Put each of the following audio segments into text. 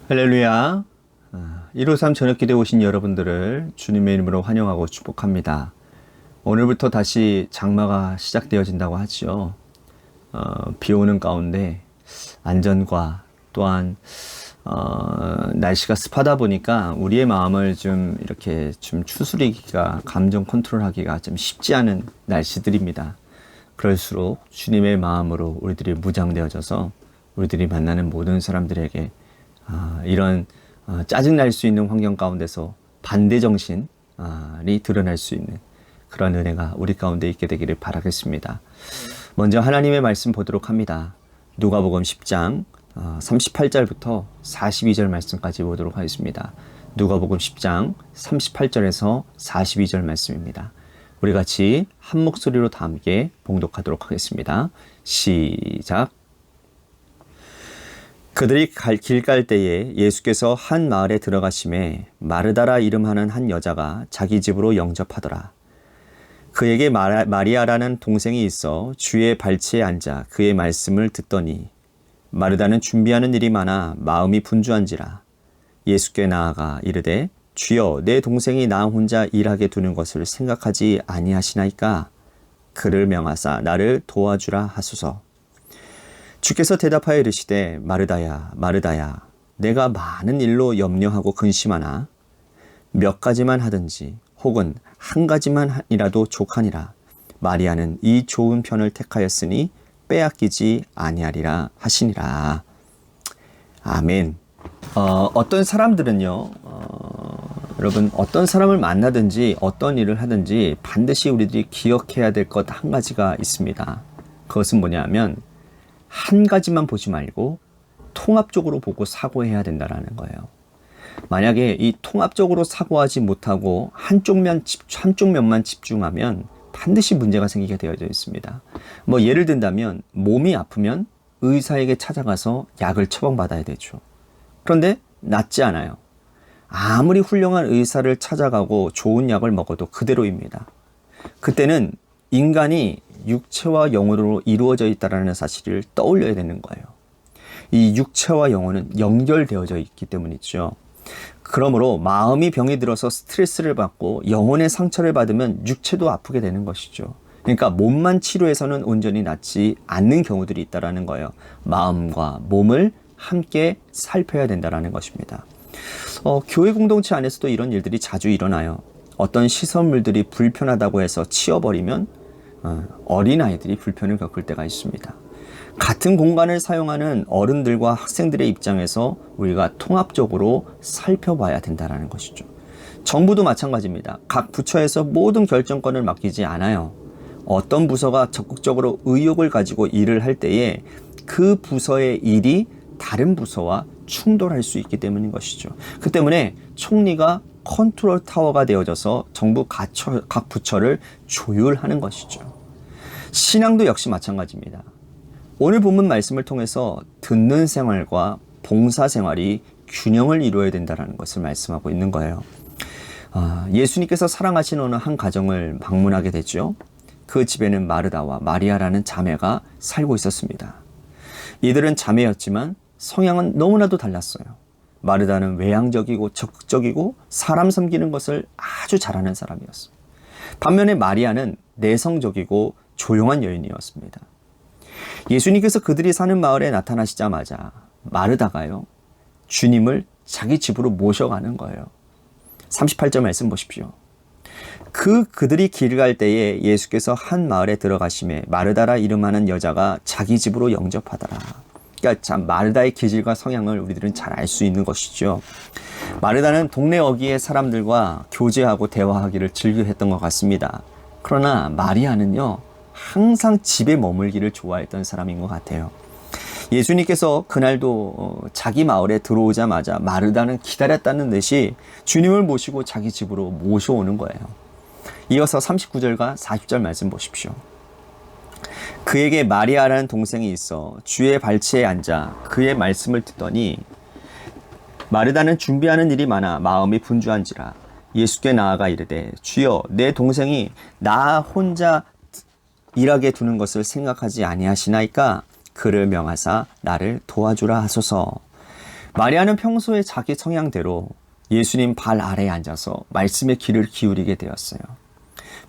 할렐루야. 153 저녁기도에 오신 여러분들을 주님의 이름으로 환영하고 축복합니다. 오늘부터 다시 장마가 시작되어진다고 하죠. 비 오는 가운데 안전과 또한 날씨가 습하다 보니까 우리의 마음을 좀 이렇게 좀 추스리기가, 감정 컨트롤하기가 좀 쉽지 않은 날씨들입니다. 그럴수록 주님의 마음으로 우리들이 무장되어져서 우리들이 만나는 모든 사람들에게 이런 짜증날 수 있는 환경 가운데서 반대 정신이 드러날 수 있는 그런 은혜가 우리 가운데 있게 되기를 바라겠습니다. 먼저 하나님의 말씀 보도록 합니다. 누가복음 10장 38절부터 42절 말씀까지 보도록 하겠습니다. 누가복음 10장 38절에서 42절 말씀입니다. 우리 같이 한 목소리로 다 함께 봉독하도록 하겠습니다. 시작. 그들이 길 갈 때에 예수께서 한 마을에 들어가심에 마르다라 이름하는 한 여자가 자기 집으로 영접하더라. 그에게 마리아라는 동생이 있어 주의 발치에 앉아 그의 말씀을 듣더니 마르다는 준비하는 일이 많아 마음이 분주한지라. 예수께 나아가 이르되 주여, 내 동생이 나 혼자 일하게 두는 것을 생각하지 아니하시나이까? 그를 명하사 나를 도와주라 하소서. 주께서 대답하여 이르시되 마르다야 마르다야, 내가 많은 일로 염려하고 근심하나 몇 가지만 하든지 혹은 한 가지만이라도 족하니라. 마리아는 이 좋은 편을 택하였으니 빼앗기지 아니하리라 하시니라. 아멘. 어떤 사람들은요, 여러분, 어떤 사람을 만나든지 어떤 일을 하든지 반드시 우리들이 기억해야 될 것 한 가지가 있습니다. 그것은 뭐냐면 한 가지만 보지 말고 통합적으로 보고 사고해야 된다는 거예요. 만약에 이 통합적으로 사고하지 못하고 한쪽 면만 집중하면 반드시 문제가 생기게 되어져 있습니다. 예를 든다면 몸이 아프면 의사에게 찾아가서 약을 처방받아야 되죠. 그런데 낫지 않아요. 아무리 훌륭한 의사를 찾아가고 좋은 약을 먹어도 그대로입니다. 그때는 인간이 육체와 영으로 이루어져 있다는 사실을 떠올려야 되는 거예요. 이 육체와 영혼은 연결되어져 있기 때문이죠. 그러므로 마음이 병이 들어서 스트레스를 받고 영혼의 상처를 받으면 육체도 아프게 되는 것이죠. 그러니까 몸만 치료해서는 온전히 낫지 않는 경우들이 있다는 거예요. 마음과 몸을 함께 살펴야 된다는 것입니다. 교회 공동체 안에서도 이런 일들이 자주 일어나요. 어떤 시설물들이 불편하다고 해서 치워버리면 어린아이들이 불편을 겪을 때가 있습니다. 같은 공간을 사용하는 어른들과 학생들의 입장에서 우리가 통합적으로 살펴봐야 된다는 것이죠. 정부도 마찬가지입니다. 각 부처에서 모든 결정권을 맡기지 않아요. 어떤 부서가 적극적으로 의욕을 가지고 일을 할 때에 그 부서의 일이 다른 부서와 충돌할 수 있기 때문인 것이죠. 그 때문에 총리가 컨트롤 타워가 되어져서 정부 각 부처를 조율하는 것이죠. 신앙도 역시 마찬가지입니다. 오늘 본문 말씀을 통해서 듣는 생활과 봉사 생활이 균형을 이루어야 된다는 것을 말씀하고 있는 거예요. 예수님께서 사랑하신 어느 한 가정을 방문하게 되죠. 그 집에는 마르다와 마리아라는 자매가 살고 있었습니다. 이들은 자매였지만 성향은 너무나도 달랐어요. 마르다는 외향적이고 적극적이고 사람 섬기는 것을 아주 잘하는 사람이었어요. 반면에 마리아는 내성적이고 조용한 여인이었습니다. 예수님께서 그들이 사는 마을에 나타나시자마자 마르다가요, 주님을 자기 집으로 모셔가는 거예요. 38절 말씀 보십시오. 그들이 길 갈 때에 예수께서 한 마을에 들어가심에 마르다라 이름하는 여자가 자기 집으로 영접하더라. 그러니까 참 마르다의 기질과 성향을 우리들은 잘 알 수 있는 것이죠. 마르다는 동네 어귀의 사람들과 교제하고 대화하기를 즐겨했던 것 같습니다. 그러나 마리아는요, 항상 집에 머물기를 좋아했던 사람인 것 같아요. 예수님께서 그날도 자기 마을에 들어오자마자 마르다는 기다렸다는 듯이 주님을 모시고 자기 집으로 모셔오는 거예요. 이어서 39절과 40절 말씀 보십시오. 그에게 마리아라는 동생이 있어 주의 발치에 앉아 그의 말씀을 듣더니 마르다는 준비하는 일이 많아 마음이 분주한지라. 예수께 나아가 이르되 주여, 내 동생이 나 혼자 일하게 두는 것을 생각하지 아니하시나이까? 그를 명하사 나를 도와주라 하소서. 마리아는 평소에 자기 성향대로 예수님 발 아래에 앉아서 말씀의 귀를 기울이게 되었어요.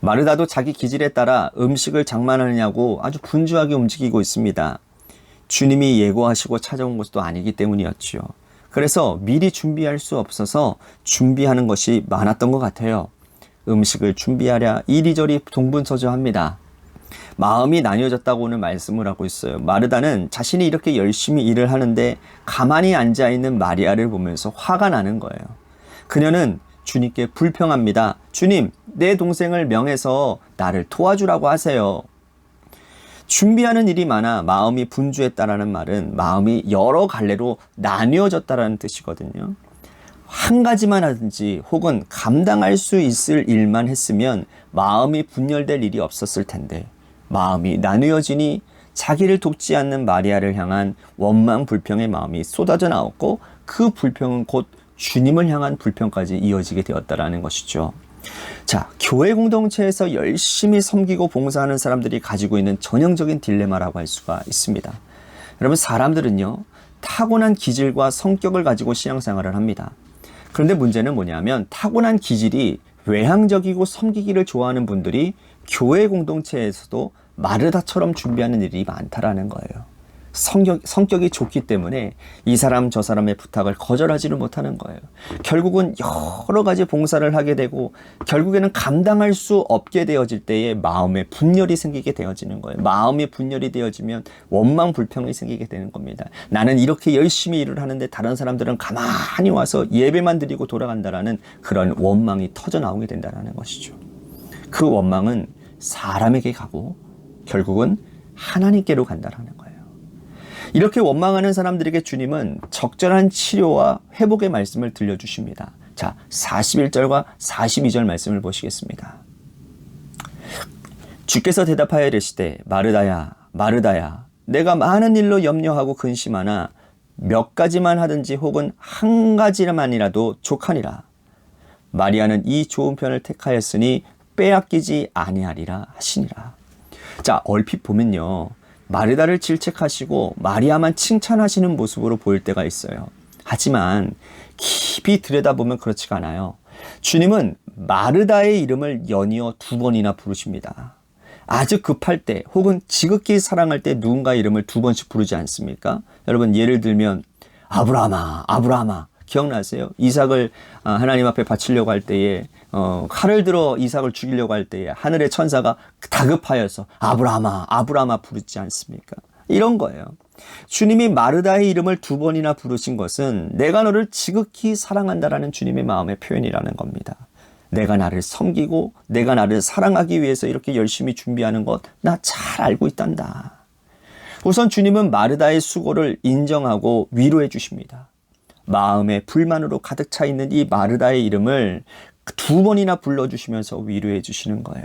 마르다도 자기 기질에 따라 음식을 장만하느냐고 아주 분주하게 움직이고 있습니다. 주님이 예고하시고 찾아온 것도 아니기 때문이었지요. 그래서 미리 준비할 수 없어서 준비하는 것이 많았던 것 같아요. 음식을 준비하랴 이리저리 동분서주합니다. 마음이 나뉘어졌다고는 말씀을 하고 있어요. 마르다는 자신이 이렇게 열심히 일을 하는데 가만히 앉아있는 마리아를 보면서 화가 나는 거예요. 그녀는 주님께 불평합니다. 주님, 내 동생을 명해서 나를 도와주라고 하세요. 준비하는 일이 많아 마음이 분주했다라는 말은 마음이 여러 갈래로 나뉘어졌다라는 뜻이거든요. 한 가지만 하든지 혹은 감당할 수 있을 일만 했으면 마음이 분열될 일이 없었을 텐데 마음이 나뉘어지니 자기를 돕지 않는 마리아를 향한 원망 불평의 마음이 쏟아져 나왔고 그 불평은 곧 주님을 향한 불평까지 이어지게 되었다라는 것이죠. 자, 교회 공동체에서 열심히 섬기고 봉사하는 사람들이 가지고 있는 전형적인 딜레마라고 할 수가 있습니다. 여러분, 사람들은요, 타고난 기질과 성격을 가지고 신앙생활을 합니다. 그런데 문제는 뭐냐면 타고난 기질이 외향적이고 섬기기를 좋아하는 분들이 교회 공동체에서도 마르다처럼 준비하는 일이 많다라는 거예요. 성격이 좋기 때문에 이 사람 저 사람의 부탁을 거절하지를 못하는 거예요. 결국은 여러 가지 봉사를 하게 되고 결국에는 감당할 수 없게 되어질 때에 마음에 분열이 생기게 되어지는 거예요. 마음이 분열이 되어지면 원망 불평이 생기게 되는 겁니다. 나는 이렇게 열심히 일을 하는데 다른 사람들은 가만히 와서 예배만 드리고 돌아간다라는 그런 원망이 터져 나오게 된다는 것이죠. 그 원망은 사람에게 가고 결국은 하나님께로 간다라는 거예요. 이렇게 원망하는 사람들에게 주님은 적절한 치료와 회복의 말씀을 들려주십니다. 자, 41절과 42절 말씀을 보시겠습니다. 주께서 대답하여 이르시되 마르다야 마르다야 내가 많은 일로 염려하고 근심하나 몇 가지만 하든지 혹은 한 가지만이라도 족하니라. 마리아는 이 좋은 편을 택하였으니 빼앗기지 아니하리라 하시니라. 자, 얼핏 보면요, 마르다를 질책하시고 마리아만 칭찬하시는 모습으로 보일 때가 있어요. 하지만 깊이 들여다보면 그렇지가 않아요. 주님은 마르다의 이름을 연이어 2번이나 부르십니다. 아주 급할 때 혹은 지극히 사랑할 때 누군가 이름을 2번씩 부르지 않습니까? 여러분, 예를 들면 아브라함아 아브라함아 기억나세요? 이삭을 하나님 앞에 바치려고 할 때에 칼을 들어 이삭을 죽이려고 할 때에 하늘의 천사가 다급하여서 아브라함아 아브라함아 부르지 않습니까? 이런 거예요. 주님이 마르다의 이름을 2번이나 부르신 것은 내가 너를 지극히 사랑한다라는 주님의 마음의 표현이라는 겁니다. 내가 나를 섬기고 내가 나를 사랑하기 위해서 이렇게 열심히 준비하는 것 나 잘 알고 있단다. 우선 주님은 마르다의 수고를 인정하고 위로해 주십니다. 마음에 불만으로 가득 차 있는 이 마르다의 이름을 2번이나 불러주시면서 위로해 주시는 거예요.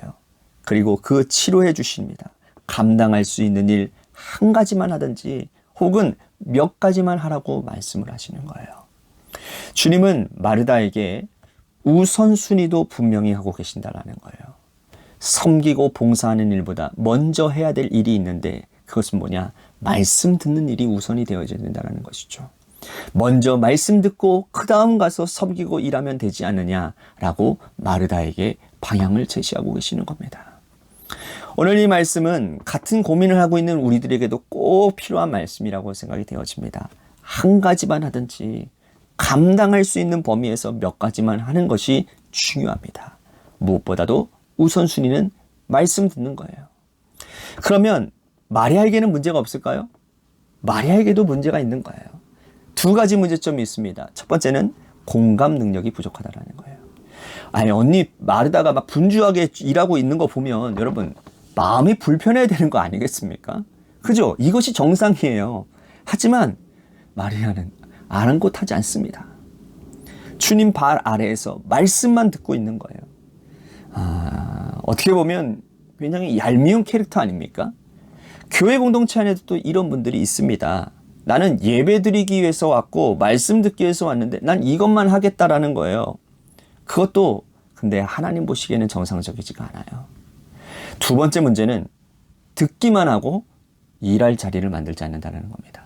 그리고 그 치료해 주십니다. 감당할 수 있는 일 한 가지만 하든지 혹은 몇 가지만 하라고 말씀을 하시는 거예요. 주님은 마르다에게 우선순위도 분명히 하고 계신다라는 거예요. 섬기고 봉사하는 일보다 먼저 해야 될 일이 있는데 그것은 뭐냐? 말씀 듣는 일이 우선이 되어야 된다는 것이죠. 먼저 말씀 듣고 그 다음 가서 섬기고 일하면 되지 않느냐라고 마르다에게 방향을 제시하고 계시는 겁니다. 오늘 이 말씀은 같은 고민을 하고 있는 우리들에게도 꼭 필요한 말씀이라고 생각이 되어집니다. 한 가지만 하든지 감당할 수 있는 범위에서 몇 가지만 하는 것이 중요합니다. 무엇보다도 우선순위는 말씀 듣는 거예요. 그러면 마리아에게는 문제가 없을까요? 마리아에게도 문제가 있는 거예요. 2가지 문제점이 있습니다. 첫 번째는 공감 능력이 부족하다는 거예요. 아니, 언니 마르다가 막 분주하게 일하고 있는 거 보면 여러분 마음이 불편해야 되는 거 아니겠습니까? 그죠? 이것이 정상이에요. 하지만 마리아는 아랑곳하지 않습니다. 주님 발 아래에서 말씀만 듣고 있는 거예요. 어떻게 보면 굉장히 얄미운 캐릭터 아닙니까? 교회 공동체 안에도 또 이런 분들이 있습니다. 나는 예배 드리기 위해서 왔고 말씀 듣기 위해서 왔는데 난 이것만 하겠다라는 거예요. 그것도 근데 하나님 보시기에는 정상적이지가 않아요. 2번째 문제는 듣기만 하고 일할 자리를 만들지 않는다는 겁니다.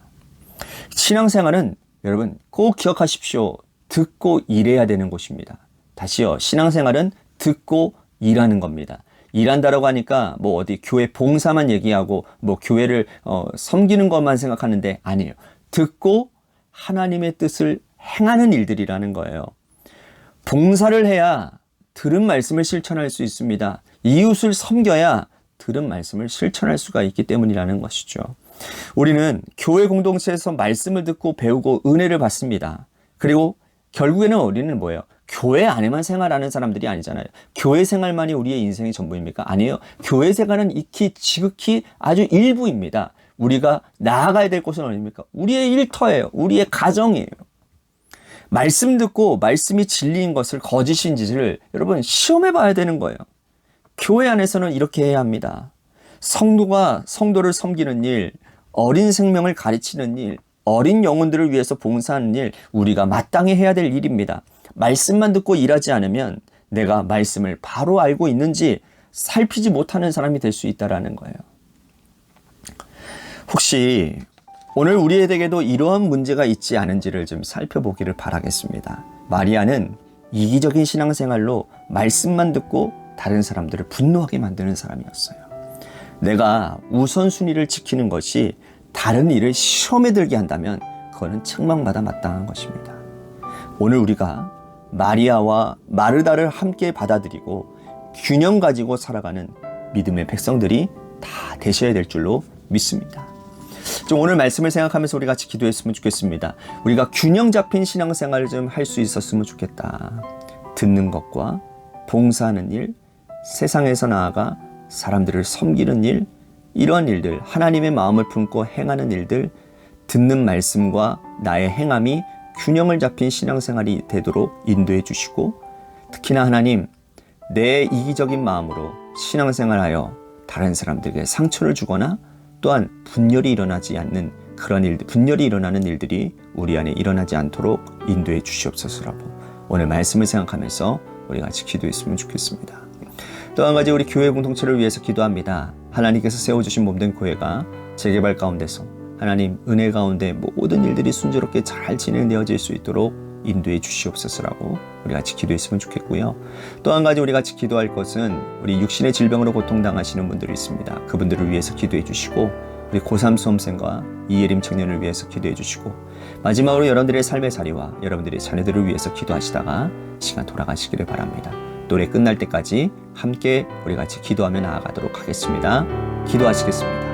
신앙생활은 여러분 꼭 기억하십시오. 듣고 일해야 되는 곳입니다. 다시요. 신앙생활은 듣고 일하는 겁니다. 일한다라고 하니까 뭐 어디 교회 봉사만 얘기하고 뭐 교회를 섬기는 것만 생각하는데 아니에요. 듣고 하나님의 뜻을 행하는 일들이라는 거예요. 봉사를 해야 들은 말씀을 실천할 수 있습니다. 이웃을 섬겨야 들은 말씀을 실천할 수가 있기 때문이라는 것이죠. 우리는 교회 공동체에서 말씀을 듣고 배우고 은혜를 받습니다. 그리고 결국에는 우리는 뭐예요? 교회 안에만 생활하는 사람들이 아니잖아요. 교회 생활만이 우리의 인생의 전부입니까? 아니에요. 교회 생활은 익히 지극히 아주 일부입니다. 우리가 나아가야 될 곳은 어디입니까? 우리의 일터예요. 우리의 가정이에요. 말씀 듣고 말씀이 진리인 것을 거짓인지를 여러분 시험해 봐야 되는 거예요. 교회 안에서는 이렇게 해야 합니다. 성도가 성도를 섬기는 일, 어린 생명을 가르치는 일, 어린 영혼들을 위해서 봉사하는 일, 우리가 마땅히 해야 될 일입니다. 말씀만 듣고 일하지 않으면 내가 말씀을 바로 알고 있는지 살피지 못하는 사람이 될 수 있다는 거예요. 혹시 오늘 우리에게도 이러한 문제가 있지 않은지를 좀 살펴보기를 바라겠습니다. 마리아는 이기적인 신앙생활로 말씀만 듣고 다른 사람들을 분노하게 만드는 사람이었어요. 내가 우선순위를 지키는 것이 다른 일을 시험에 들게 한다면 그거는 책망받아 마땅한 것입니다. 오늘 우리가 마리아와 마르다를 함께 받아들이고 균형 가지고 살아가는 믿음의 백성들이 다 되셔야 될 줄로 믿습니다. 좀 오늘 말씀을 생각하면서 우리 같이 기도했으면 좋겠습니다. 우리가 균형 잡힌 신앙생활을 좀 할 수 있었으면 좋겠다. 듣는 것과 봉사하는 일, 세상에서 나아가 사람들을 섬기는 일, 이러한 일들, 하나님의 마음을 품고 행하는 일들, 듣는 말씀과 나의 행함이 균형을 잡힌 신앙생활이 되도록 인도해 주시고, 특히나 하나님, 내 이기적인 마음으로 신앙생활하여 다른 사람들에게 상처를 주거나 또한 분열이 일어나지 않는 그런 일들, 분열이 일어나는 일들이 우리 안에 일어나지 않도록 인도해 주시옵소서라고 오늘 말씀을 생각하면서 우리 같이 기도했으면 좋겠습니다. 또 한 가지 우리 교회 공동체를 위해서 기도합니다. 하나님께서 세워주신 몸된 교회가 재개발 가운데서 하나님 은혜 가운데 모든 일들이 순조롭게 잘 진행되어질 수 있도록 인도해 주시옵소서라고 우리 같이 기도했으면 좋겠고요. 또 한 가지 우리 같이 기도할 것은 우리 육신의 질병으로 고통당하시는 분들이 있습니다. 그분들을 위해서 기도해 주시고, 우리 고3 수험생과 이예림 청년을 위해서 기도해 주시고, 마지막으로 여러분들의 삶의 자리와 여러분들의 자녀들을 위해서 기도하시다가 시간 돌아가시기를 바랍니다. 노래 끝날 때까지 함께 우리 같이 기도하며 나아가도록 하겠습니다. 기도하시겠습니다.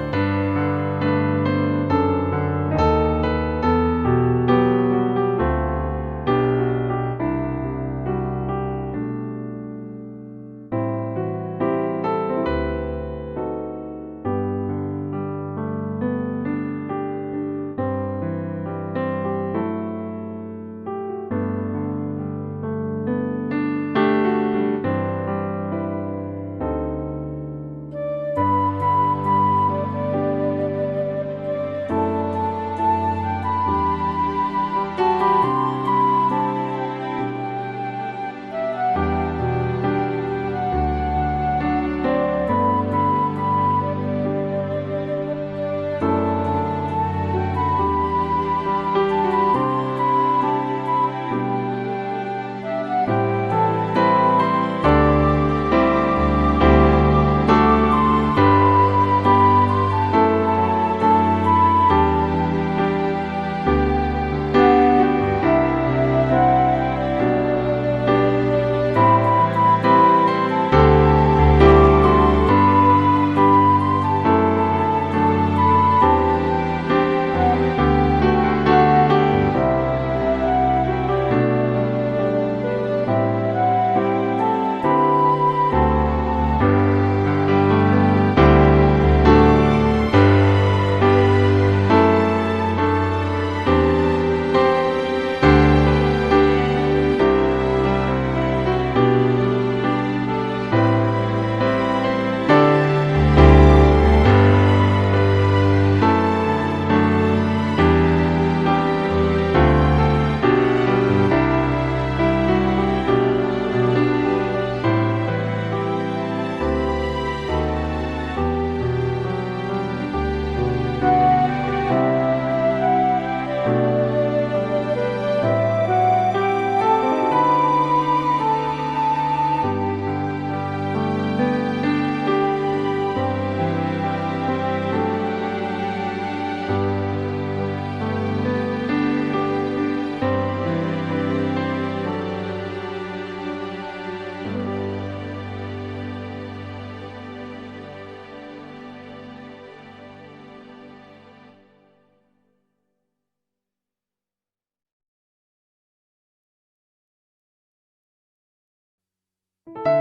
네.